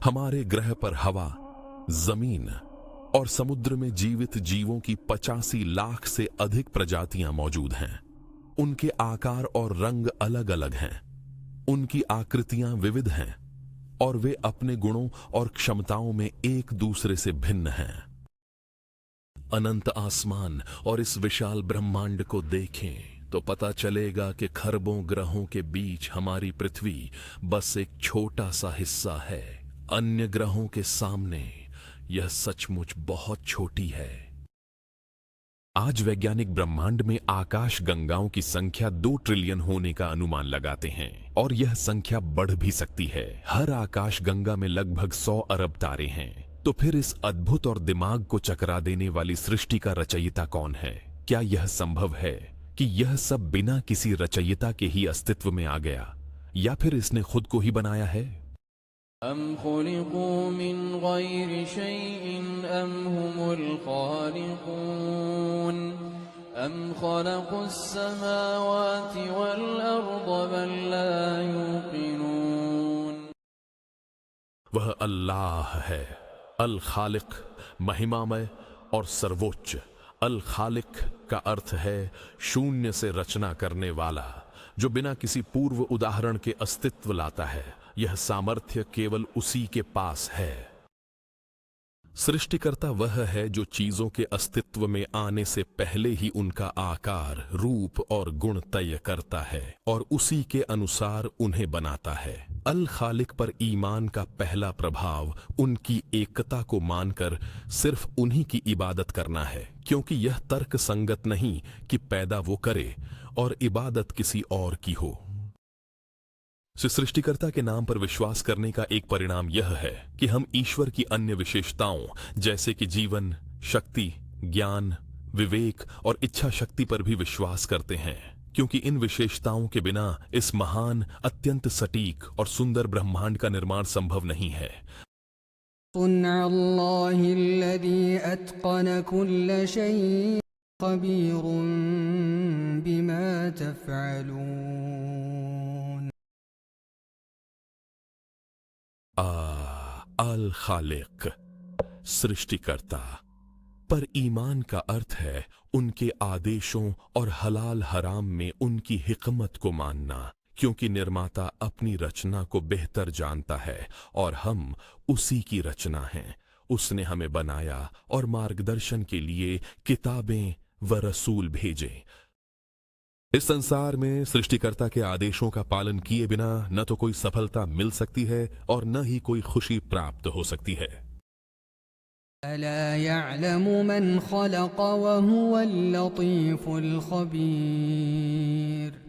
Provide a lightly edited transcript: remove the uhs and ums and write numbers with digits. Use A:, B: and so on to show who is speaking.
A: हमारे ग्रह पर हवा, जमीन और समुद्र में जीवित जीवों की 85 लाख से अधिक प्रजातियां मौजूद हैं। उनके आकार और रंग अलग अलग हैं, उनकी आकृतियां विविध हैं और वे अपने गुणों और क्षमताओं में एक दूसरे से भिन्न हैं। अनंत आसमान और इस विशाल ब्रह्मांड को देखें तो पता चलेगा कि खरबों ग्रहों के बीच हमारी पृथ्वी बस एक छोटा सा हिस्सा है। अन्य ग्रहों के सामने यह सचमुच बहुत छोटी है। आज वैज्ञानिक ब्रह्मांड में आकाश गंगाओं की संख्या 2 ट्रिलियन होने का अनुमान लगाते हैं और यह संख्या बढ़ भी सकती है। हर आकाश गंगा में लगभग 100 अरब तारे हैं। तो फिर इस अद्भुत और दिमाग को चकरा देने वाली सृष्टि का रचयिता कौन है? क्या यह संभव है कि यह सब बिना किसी रचयिता के ही अस्तित्व में आ गया, या फिर इसने खुद को ही बनाया है?
B: अम खुलिकू मिन गैरि शैइन अम हुमुल खालिकून अम खलक़ुस समावाति वल अर्द बल ला यूक़िनून।
A: वह अल्लाह है, अल खालिक, महिमामय और सर्वोच्च। अल खालिक का अर्थ है शून्य से रचना करने वाला, जो बिना किसी पूर्व उदाहरण के अस्तित्व लाता है। यह सामर्थ्य केवल उसी के पास है। सृष्टिकर्ता वह है जो चीजों के अस्तित्व में आने से पहले ही उनका आकार, रूप और गुण तय करता है और उसी के अनुसार उन्हें बनाता है। अल खालिक पर ईमान का पहला प्रभाव उनकी एकता को मानकर सिर्फ उन्हीं की इबादत करना है, क्योंकि यह तर्क संगत नहीं कि पैदा वो करे और इबादत किसी और की हो। सृष्टिकर्ता के नाम पर विश्वास करने का एक परिणाम यह है कि हम ईश्वर की अन्य विशेषताओं जैसे कि जीवन, शक्ति, ज्ञान, विवेक और इच्छा शक्ति पर भी विश्वास करते हैं, क्योंकि इन विशेषताओं के बिना इस महान, अत्यंत सटीक और सुंदर ब्रह्मांड का निर्माण संभव नहीं है।
C: सुन्नल्लाहिल्लज़ी अत्क़न कुल्ल शैइन ख़बीरुन बिमा तफ़अलून।
A: अल खालिक, सृष्टिकर्ता। पर ईमान का अर्थ है उनके आदेशों और हलाल हराम में उनकी हिकमत को मानना, क्योंकि निर्माता अपनी रचना को बेहतर जानता है और हम उसी की रचना हैं। उसने हमें बनाया और मार्गदर्शन के लिए किताबें व रसूल भेजे। इस संसार में सृष्टिकर्ता के आदेशों का पालन किए बिना न तो कोई सफलता मिल सकती है और न ही कोई खुशी प्राप्त हो सकती है।
C: अला यअलमु मन खलक़ व हुवल लतीफुल खबीर।